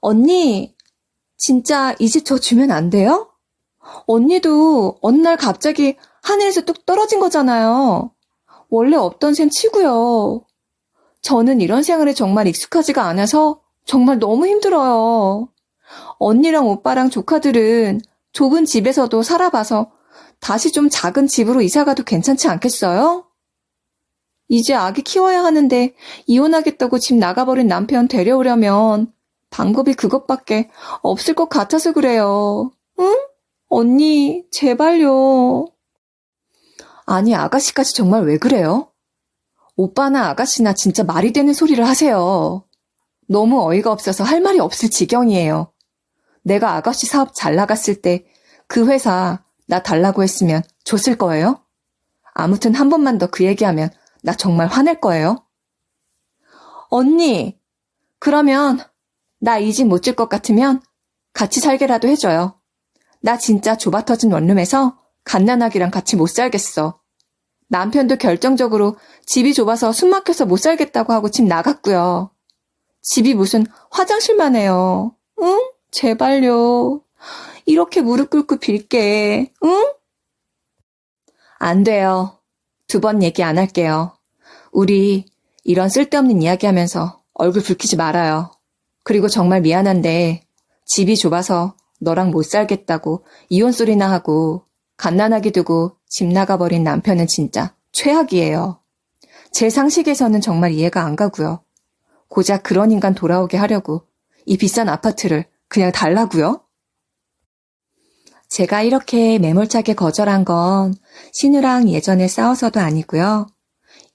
언니, 진짜 이 집 저 주면 안 돼요? 언니도 어느 날 갑자기 하늘에서 뚝 떨어진 거잖아요. 원래 없던 셈 치고요. 저는 이런 생활에 정말 익숙하지가 않아서 정말 너무 힘들어요. 언니랑 오빠랑 조카들은 좁은 집에서도 살아봐서 다시 좀 작은 집으로 이사가도 괜찮지 않겠어요? 이제 아기 키워야 하는데 이혼하겠다고 집 나가버린 남편 데려오려면 방법이 그것밖에 없을 것 같아서 그래요. 응? 언니, 제발요. 아니, 아가씨까지 정말 왜 그래요? 오빠나 아가씨나 진짜 말이 되는 소리를 하세요. 너무 어이가 없어서 할 말이 없을 지경이에요. 내가 아가씨 사업 잘 나갔을 때 그 회사 나 달라고 했으면 줬을 거예요? 아무튼 한 번만 더 그 얘기하면 나 정말 화낼 거예요. 언니, 그러면 나 이 집 못 줄 것 같으면 같이 살게라도 해줘요. 나 진짜 좁아터진 원룸에서 갓난아기랑 같이 못 살겠어. 남편도 결정적으로 집이 좁아서 숨 막혀서 못 살겠다고 하고 집 나갔고요. 집이 무슨 화장실만 해요. 응? 제발요. 이렇게 무릎 꿇고 빌게. 응? 안 돼요. 2번 얘기 안 할게요. 우리 이런 쓸데없는 이야기 하면서 얼굴 붉히지 말아요. 그리고 정말 미안한데 집이 좁아서 너랑 못 살겠다고 이혼 소리나 하고 갓난아기 두고 집 나가버린 남편은 진짜 최악이에요. 제 상식에서는 정말 이해가 안 가고요. 고작 그런 인간 돌아오게 하려고 이 비싼 아파트를 그냥 달라고요? 제가 이렇게 매몰차게 거절한 건 신우랑 예전에 싸워서도 아니고요.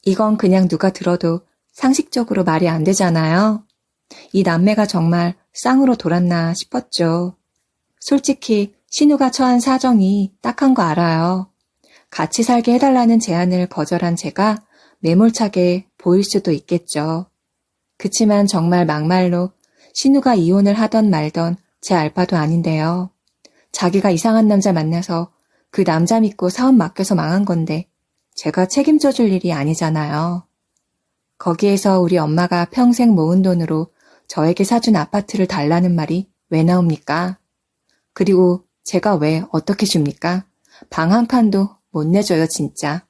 이건 그냥 누가 들어도 상식적으로 말이 안 되잖아요. 이 남매가 정말 쌍으로 돌았나 싶었죠. 솔직히 신우가 처한 사정이 딱한 거 알아요. 같이 살게 해달라는 제안을 거절한 제가 매몰차게 보일 수도 있겠죠. 그치만 정말 막말로 신우가 이혼을 하던 말던 제 알바도 아닌데요. 자기가 이상한 남자 만나서 그 남자 믿고 사업 맡겨서 망한 건데 제가 책임져 줄 일이 아니잖아요. 거기에서 우리 엄마가 평생 모은 돈으로 저에게 사준 아파트를 달라는 말이 왜 나옵니까? 그리고 제가 왜 어떻게 줍니까? 방 한 칸도 못 내줘요, 진짜.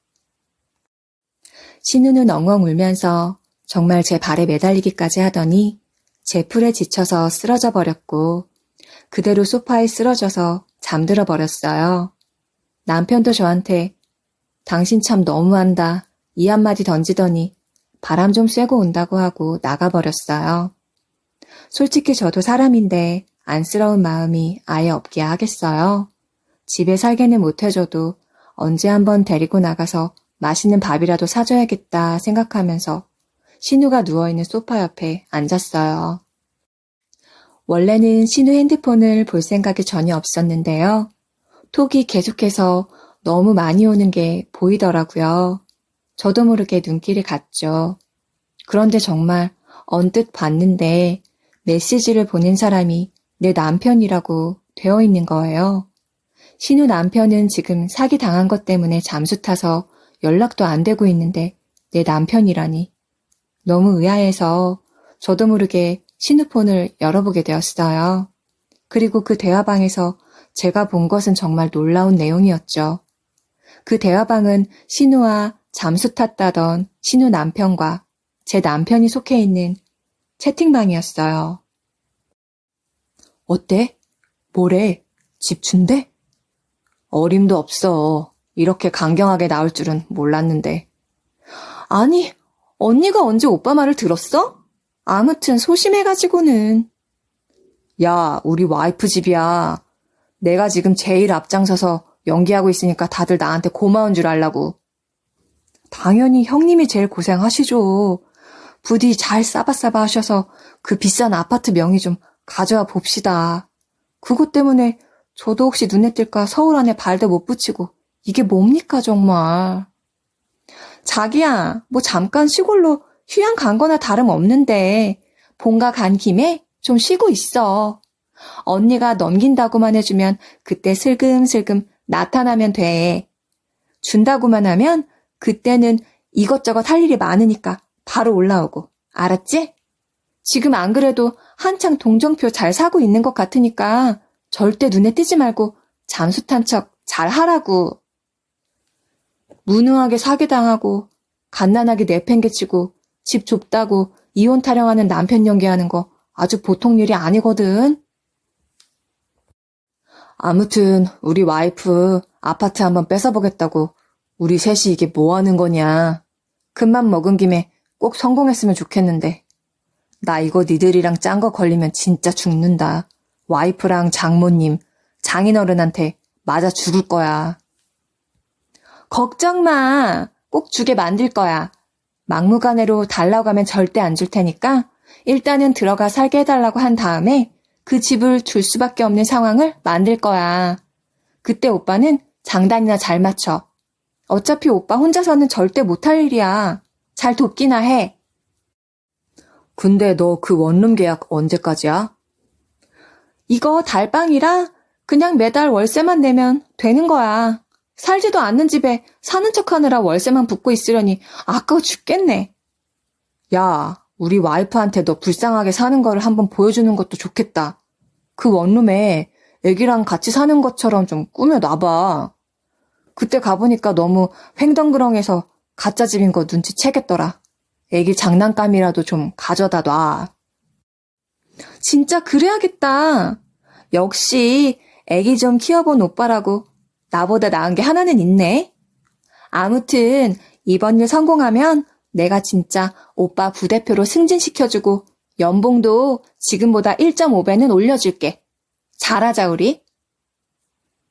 신우는 엉엉 울면서 정말 제 발에 매달리기까지 하더니 제 풀에 지쳐서 쓰러져 버렸고 그대로 소파에 쓰러져서 잠들어 버렸어요. 남편도 저한테 당신 참 너무한다 이 한마디 던지더니 바람 좀 쐬고 온다고 하고 나가버렸어요. 솔직히 저도 사람인데 안쓰러운 마음이 아예 없게 하겠어요. 집에 살게는 못해줘도 언제 한번 데리고 나가서 맛있는 밥이라도 사줘야겠다 생각하면서 신우가 누워있는 소파 옆에 앉았어요. 원래는 신우 핸드폰을 볼 생각이 전혀 없었는데요. 톡이 계속해서 너무 많이 오는 게 보이더라고요. 저도 모르게 눈길이 갔죠. 그런데 정말 언뜻 봤는데 메시지를 보낸 사람이 내 남편이라고 되어 있는 거예요. 신우 남편은 지금 사기 당한 것 때문에 잠수 타서 연락도 안 되고 있는데 내 남편이라니. 너무 의아해서 저도 모르게 신우폰을 열어보게 되었어요. 그리고 그 대화방에서 제가 본 것은 정말 놀라운 내용이었죠. 그 대화방은 신우와 잠수 탔다던 신우 남편과 제 남편이 속해 있는 채팅방이었어요. 어때? 뭐래? 집 준대? 어림도 없어. 이렇게 강경하게 나올 줄은 몰랐는데. 아니, 언니가 언제 오빠 말을 들었어? 아무튼 소심해가지고는. 야, 우리 와이프 집이야. 내가 지금 제일 앞장서서 연기하고 있으니까 다들 나한테 고마운 줄 알라고. 당연히 형님이 제일 고생하시죠. 부디 잘 싸바싸바 하셔서 그 비싼 아파트 명의 좀 가져와 봅시다. 그것 때문에 저도 혹시 눈에 띌까 서울 안에 발도 못 붙이고 이게 뭡니까 정말. 자기야, 뭐 잠깐 시골로 휴양 간 거나 다름없는데 본가 간 김에 좀 쉬고 있어. 언니가 넘긴다고만 해주면 그때 슬금슬금 나타나면 돼. 준다고만 하면 그때는 이것저것 할 일이 많으니까 바로 올라오고. 알았지? 지금 안 그래도 한창 동정표 잘 사고 있는 것 같으니까 절대 눈에 띄지 말고 잠수 탄 척 잘 하라고. 무능하게 사기당하고 갓난하게 내팽개치고 집 좁다고 이혼 타령하는 남편 연기하는 거 아주 보통 일이 아니거든. 아무튼 우리 와이프 아파트 한번 뺏어보겠다고 우리 셋이 이게 뭐 하는 거냐. 큰맘 먹은 김에 꼭 성공했으면 좋겠는데. 나 이거 니들이랑 짠 거 걸리면 진짜 죽는다. 와이프랑 장모님, 장인어른한테 맞아 죽을 거야. 걱정 마. 꼭 주게 만들 거야. 막무가내로 달라고 하면 절대 안 줄 테니까 일단은 들어가 살게 해달라고 한 다음에 그 집을 줄 수밖에 없는 상황을 만들 거야. 그때 오빠는 장단이나 잘 맞춰. 어차피 오빠 혼자서는 절대 못할 일이야. 잘 돕기나 해. 근데 너 그 원룸 계약 언제까지야? 이거 달방이라 그냥 매달 월세만 내면 되는 거야. 살지도 않는 집에 사는 척하느라 월세만 붓고 있으려니 아까워 죽겠네. 야, 우리 와이프한테 너 불쌍하게 사는 거를 한번 보여주는 것도 좋겠다. 그 원룸에 애기랑 같이 사는 것처럼 좀 꾸며놔봐. 그때 가보니까 너무 횡덩그렁해서 가짜 집인 거 눈치채겠더라. 애기 장난감이라도 좀 가져다 놔. 진짜 그래야겠다. 역시 애기 좀 키워본 오빠라고 나보다 나은 게 하나는 있네. 아무튼 이번 일 성공하면 내가 진짜 오빠 부대표로 승진시켜주고 연봉도 지금보다 1.5배는 올려줄게. 잘하자 우리.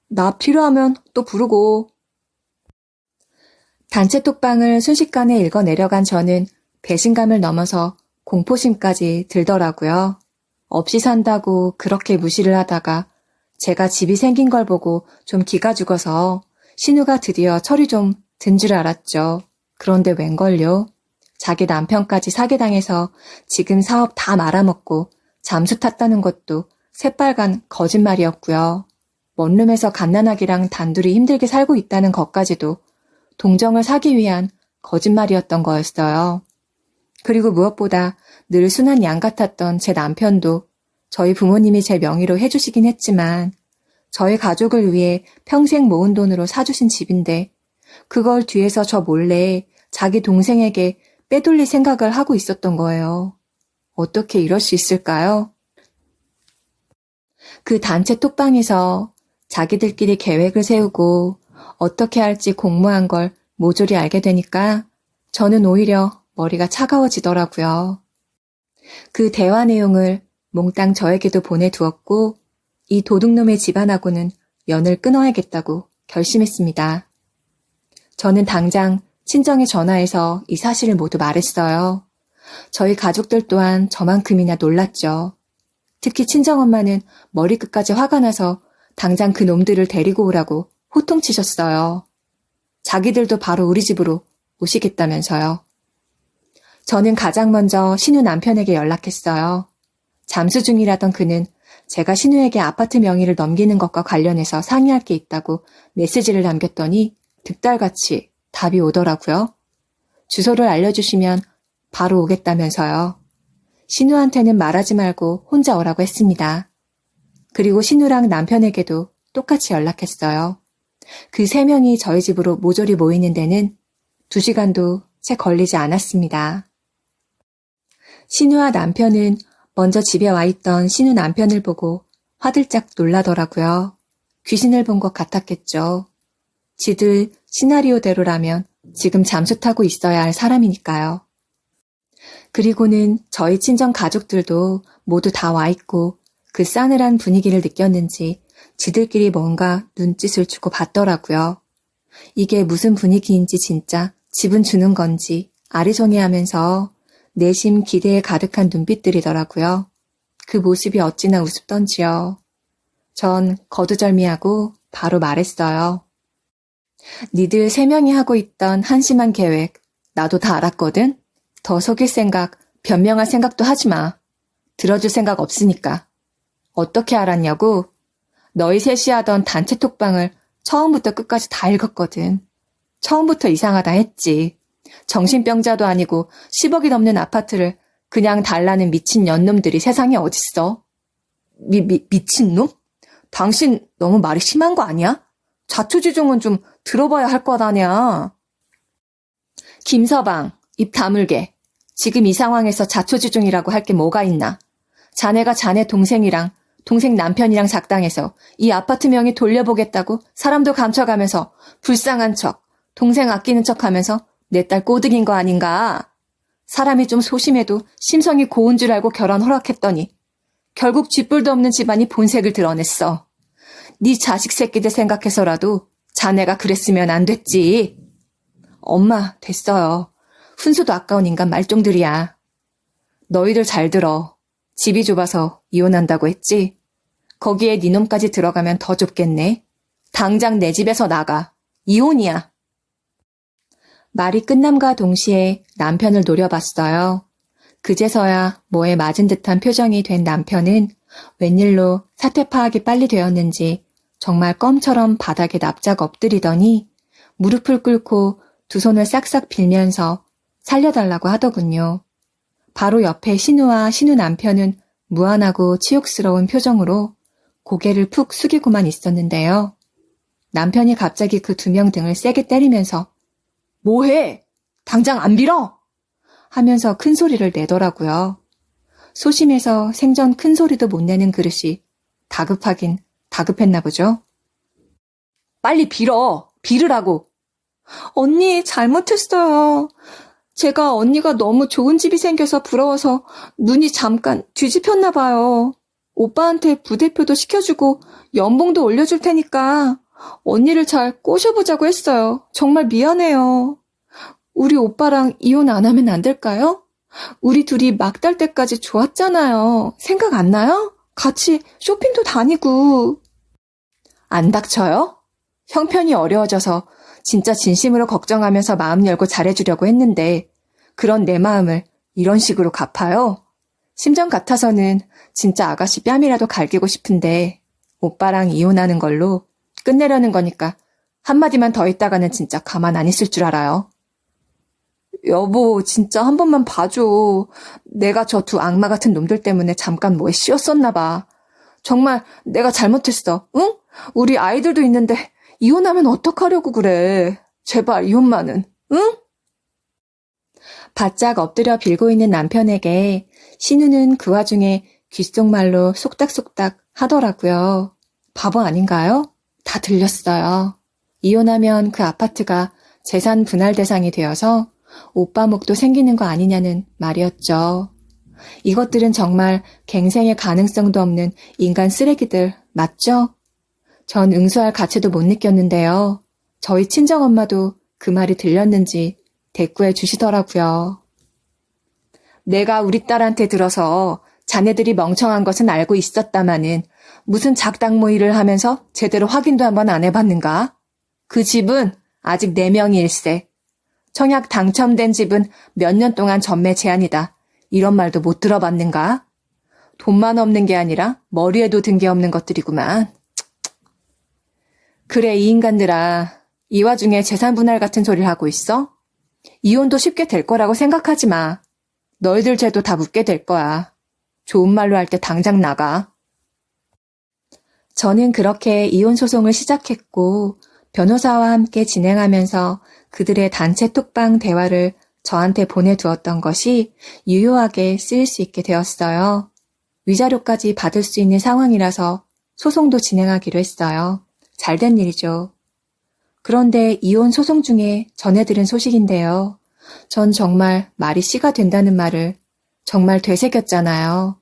나 필요하면 또 부르고. 단체 톡방을 순식간에 읽어내려간 저는 배신감을 넘어서 공포심까지 들더라고요. 없이 산다고 그렇게 무시를 하다가 제가 집이 생긴 걸 보고 좀 기가 죽어서 신우가 드디어 철이 좀 든 줄 알았죠. 그런데 웬걸요? 자기 남편까지 사기당해서 지금 사업 다 말아먹고 잠수 탔다는 것도 새빨간 거짓말이었고요. 원룸에서 갓난아기랑 단둘이 힘들게 살고 있다는 것까지도 동정을 사기 위한 거짓말이었던 거였어요. 그리고 무엇보다 늘 순한 양 같았던 제 남편도 저희 부모님이 제 명의로 해주시긴 했지만 저희 가족을 위해 평생 모은 돈으로 사주신 집인데 그걸 뒤에서 저 몰래 자기 동생에게 빼돌릴 생각을 하고 있었던 거예요. 어떻게 이럴 수 있을까요? 그 단체 톡방에서 자기들끼리 계획을 세우고 어떻게 할지 공모한 걸 모조리 알게 되니까 저는 오히려 머리가 차가워지더라고요. 그 대화 내용을 몽땅 저에게도 보내두었고 이 도둑놈의 집안하고는 연을 끊어야겠다고 결심했습니다. 저는 당장 친정에 전화해서 이 사실을 모두 말했어요. 저희 가족들 또한 저만큼이나 놀랐죠. 특히 친정엄마는 머리끝까지 화가 나서 당장 그 놈들을 데리고 오라고 호통치셨어요. 자기들도 바로 우리 집으로 오시겠다면서요. 저는 가장 먼저 신우 남편에게 연락했어요. 잠수 중이라던 그는 제가 신우에게 아파트 명의를 넘기는 것과 관련해서 상의할 게 있다고 메시지를 남겼더니 득달같이 답이 오더라고요. 주소를 알려주시면 바로 오겠다면서요. 신우한테는 말하지 말고 혼자 오라고 했습니다. 그리고 신우랑 남편에게도 똑같이 연락했어요. 그 3명이 저희 집으로 모조리 모이는 데는 2시간도 채 걸리지 않았습니다. 신우와 남편은 먼저 집에 와 있던 신우 남편을 보고 화들짝 놀라더라고요. 귀신을 본 것 같았겠죠. 지들 시나리오대로라면 지금 잠수 타고 있어야 할 사람이니까요. 그리고는 저희 친정 가족들도 모두 다 와 있고 그 싸늘한 분위기를 느꼈는지 지들끼리 뭔가 눈짓을 주고 봤더라고요. 이게 무슨 분위기인지 진짜 집은 주는 건지 아리송해하면서 내심 기대에 가득한 눈빛들이더라고요. 그 모습이 어찌나 우습던지요. 전 거두절미하고 바로 말했어요. 니들 3명이 하고 있던 한심한 계획 나도 다 알았거든? 더 속일 생각, 변명할 생각도 하지 마. 들어줄 생각 없으니까. 어떻게 알았냐고? 너희 셋이 하던 단체 톡방을 처음부터 끝까지 다 읽었거든. 처음부터 이상하다 했지. 정신병자도 아니고 10억이 넘는 아파트를 그냥 달라는 미친 년놈들이 세상에 어딨어? 미친놈? 당신 너무 말이 심한 거 아니야? 자초지종은 좀 들어봐야 할 것 아냐. 김서방, 입 다물게. 지금 이 상황에서 자초지종이라고 할 게 뭐가 있나? 자네가 자네 동생이랑 동생 남편이랑 작당해서 이 아파트 명의 돌려보겠다고 사람도 감춰가면서 불쌍한 척, 동생 아끼는 척하면서 내 딸 꼬드긴 거 아닌가? 사람이 좀 소심해도 심성이 고운 줄 알고 결혼 허락했더니 결국 쥐뿔도 없는 집안이 본색을 드러냈어. 네 자식 새끼들 생각해서라도 자네가 그랬으면 안 됐지. 엄마, 됐어요. 훈수도 아까운 인간 말종들이야. 너희들 잘 들어. 집이 좁아서 이혼한다고 했지? 거기에 네 놈까지 들어가면 더 좁겠네. 당장 내 집에서 나가. 이혼이야. 말이 끝남과 동시에 남편을 노려봤어요. 그제서야 뭐에 맞은 듯한 표정이 된 남편은 웬일로 사태 파악이 빨리 되었는지 정말 껌처럼 바닥에 납작 엎드리더니 무릎을 꿇고 두 손을 싹싹 빌면서 살려달라고 하더군요. 바로 옆에 신우와 신우 남편은 무안하고 치욕스러운 표정으로 고개를 푹 숙이고만 있었는데요. 남편이 갑자기 그 2명 등을 세게 때리면서 뭐해? 당장 안 빌어! 하면서 큰 소리를 내더라고요. 소심해서 생전 큰 소리도 못 내는 그릇이 다급하긴 다급했나 보죠. 빨리 빌어! 빌으라고! 언니, 잘못했어요. 제가 언니가 너무 좋은 집이 생겨서 부러워서 눈이 잠깐 뒤집혔나 봐요. 오빠한테 부대표도 시켜주고 연봉도 올려줄 테니까 언니를 잘 꼬셔보자고 했어요. 정말 미안해요. 우리 오빠랑 이혼 안 하면 안 될까요? 우리 둘이 막달 때까지 좋았잖아요. 생각 안 나요? 같이 쇼핑도 다니고. 안 닥쳐요? 형편이 어려워져서 진짜 진심으로 걱정하면서 마음 열고 잘해주려고 했는데 그런 내 마음을 이런 식으로 갚아요? 심정 같아서는 진짜 아가씨 뺨이라도 갈기고 싶은데 오빠랑 이혼하는 걸로 끝내려는 거니까 한마디만 더 있다가는 진짜 가만 안 있을 줄 알아요. 여보, 진짜 한 번만 봐줘. 내가 저 두 악마 같은 놈들 때문에 잠깐 뭐에 씌었었나 봐. 정말 내가 잘못했어, 응? 우리 아이들도 있는데 이혼하면 어떡하려고 그래. 제발 이혼만은, 응? 바짝 엎드려 빌고 있는 남편에게 신우는 그 와중에 귓속말로 속닥속닥 하더라고요. 바보 아닌가요? 다 들렸어요. 이혼하면 그 아파트가 재산 분할 대상이 되어서 오빠 몫도 생기는 거 아니냐는 말이었죠. 이것들은 정말 갱생의 가능성도 없는 인간 쓰레기들 맞죠? 전 응수할 가치도 못 느꼈는데요. 저희 친정엄마도 그 말이 들렸는지 대꾸해 주시더라고요. 내가 우리 딸한테 들어서 자네들이 멍청한 것은 알고 있었다마는 무슨 작당 모의를 하면서 제대로 확인도 한번 안 해봤는가? 그 집은 아직 4명일세. 청약 당첨된 집은 몇 년 동안 전매 제한이다. 이런 말도 못 들어봤는가? 돈만 없는 게 아니라 머리에도 든 게 없는 것들이구만. 그래, 이 인간들아. 이 와중에 재산 분할 같은 소리를 하고 있어? 이혼도 쉽게 될 거라고 생각하지 마. 너희들 죄도 다 묻게 될 거야. 좋은 말로 할 때 당장 나가. 저는 그렇게 이혼 소송을 시작했고 변호사와 함께 진행하면서 그들의 단체 톡방 대화를 저한테 보내두었던 것이 유효하게 쓰일 수 있게 되었어요. 위자료까지 받을 수 있는 상황이라서 소송도 진행하기로 했어요. 잘된 일이죠. 그런데 이혼 소송 중에 전해들은 소식인데요. 전 정말 말이 씨가 된다는 말을 정말 되새겼잖아요.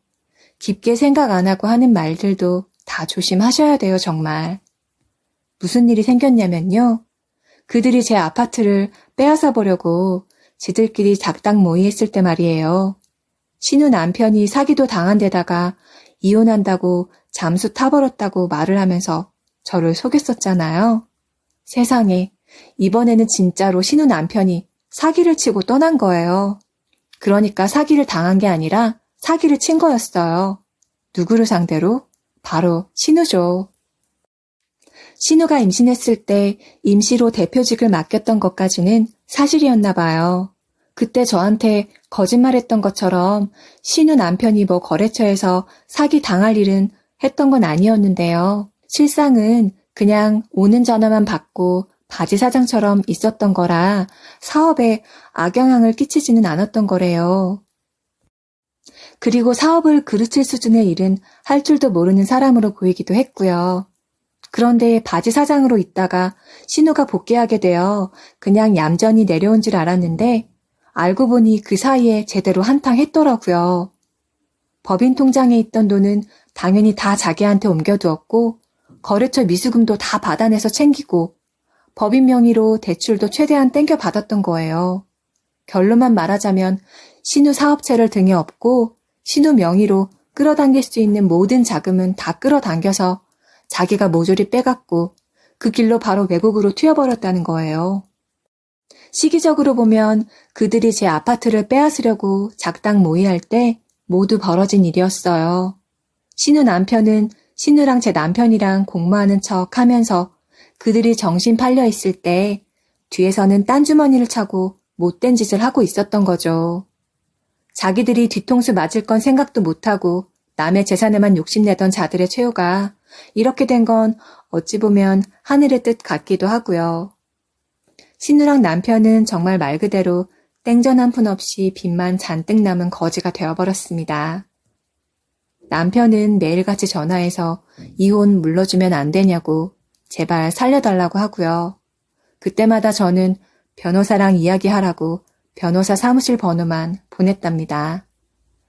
깊게 생각 안 하고 하는 말들도 다 조심하셔야 돼요, 정말. 무슨 일이 생겼냐면요. 그들이 제 아파트를 빼앗아 보려고 지들끼리 작당 모의했을 때 말이에요. 신우 남편이 사기도 당한 데다가 이혼한다고 잠수 타버렸다고 말을 하면서 저를 속였었잖아요. 세상에, 이번에는 진짜로 신우 남편이 사기를 치고 떠난 거예요. 그러니까 사기를 당한 게 아니라 사기를 친 거였어요. 누구를 상대로? 바로 신우죠. 신우가 임신했을 때 임시로 대표직을 맡겼던 것까지는 사실이었나 봐요. 그때 저한테 거짓말했던 것처럼 신우 남편이 뭐 거래처에서 사기 당할 일은 했던 건 아니었는데요. 실상은 그냥 오는 전화만 받고 바지 사장처럼 있었던 거라 사업에 악영향을 끼치지는 않았던 거래요. 그리고 사업을 그르칠 수준의 일은 할 줄도 모르는 사람으로 보이기도 했고요. 그런데 바지 사장으로 있다가 신우가 복귀하게 되어 그냥 얌전히 내려온 줄 알았는데 알고 보니 그 사이에 제대로 한탕 했더라고요. 법인 통장에 있던 돈은 당연히 다 자기한테 옮겨두었고 거래처 미수금도 다 받아내서 챙기고 법인 명의로 대출도 최대한 땡겨 받았던 거예요. 결론만 말하자면 신우 사업체를 등에 업고 신우 명의로 끌어당길 수 있는 모든 자금은 다 끌어당겨서 자기가 모조리 빼갔고 그 길로 바로 외국으로 튀어버렸다는 거예요. 시기적으로 보면 그들이 제 아파트를 빼앗으려고 작당 모의할 때 모두 벌어진 일이었어요. 신우 남편은 신우랑 제 남편이랑 공모하는 척 하면서 그들이 정신 팔려 있을 때 뒤에서는 딴 주머니를 차고 못된 짓을 하고 있었던 거죠. 자기들이 뒤통수 맞을 건 생각도 못하고 남의 재산에만 욕심내던 자들의 최후가 이렇게 된 건 어찌 보면 하늘의 뜻 같기도 하고요. 신우랑 남편은 정말 말 그대로 땡전 한 푼 없이 빚만 잔뜩 남은 거지가 되어버렸습니다. 남편은 매일같이 전화해서 이혼 물러주면 안 되냐고 제발 살려달라고 하고요. 그때마다 저는 변호사랑 이야기하라고 변호사 사무실 번호만 보냈답니다.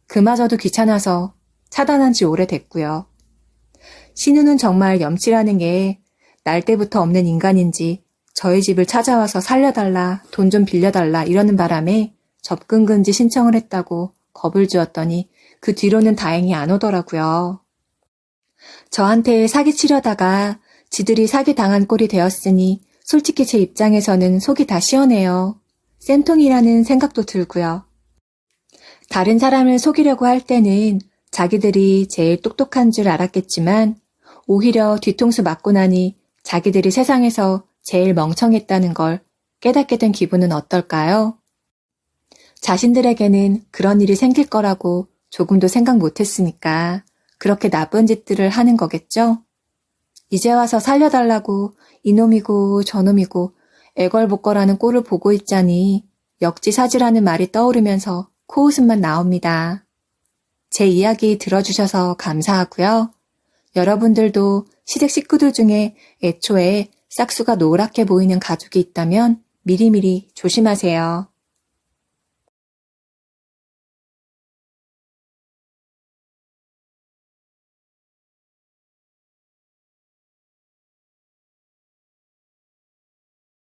그마저도 귀찮아서 차단한 지 오래됐고요. 신우는 정말 염치라는 게 날 때부터 없는 인간인지 저희 집을 찾아와서 살려달라, 돈 좀 빌려달라 이러는 바람에 접근금지 신청을 했다고 겁을 주었더니 그 뒤로는 다행히 안 오더라고요. 저한테 사기치려다가 지들이 사기당한 꼴이 되었으니 솔직히 제 입장에서는 속이 다 시원해요. 쌤통이라는 생각도 들고요. 다른 사람을 속이려고 할 때는 자기들이 제일 똑똑한 줄 알았겠지만 오히려 뒤통수 맞고 나니 자기들이 세상에서 제일 멍청했다는 걸 깨닫게 된 기분은 어떨까요? 자신들에게는 그런 일이 생길 거라고 조금도 생각 못했으니까 그렇게 나쁜 짓들을 하는 거겠죠? 이제 와서 살려달라고 이놈이고 저놈이고 애걸복걸하는 꼴을 보고 있자니 역지사지라는 말이 떠오르면서 코웃음만 나옵니다. 제 이야기 들어주셔서 감사하고요. 여러분들도 시댁 식구들 중에 애초에 싹수가 노랗게 보이는 가족이 있다면 미리미리 조심하세요.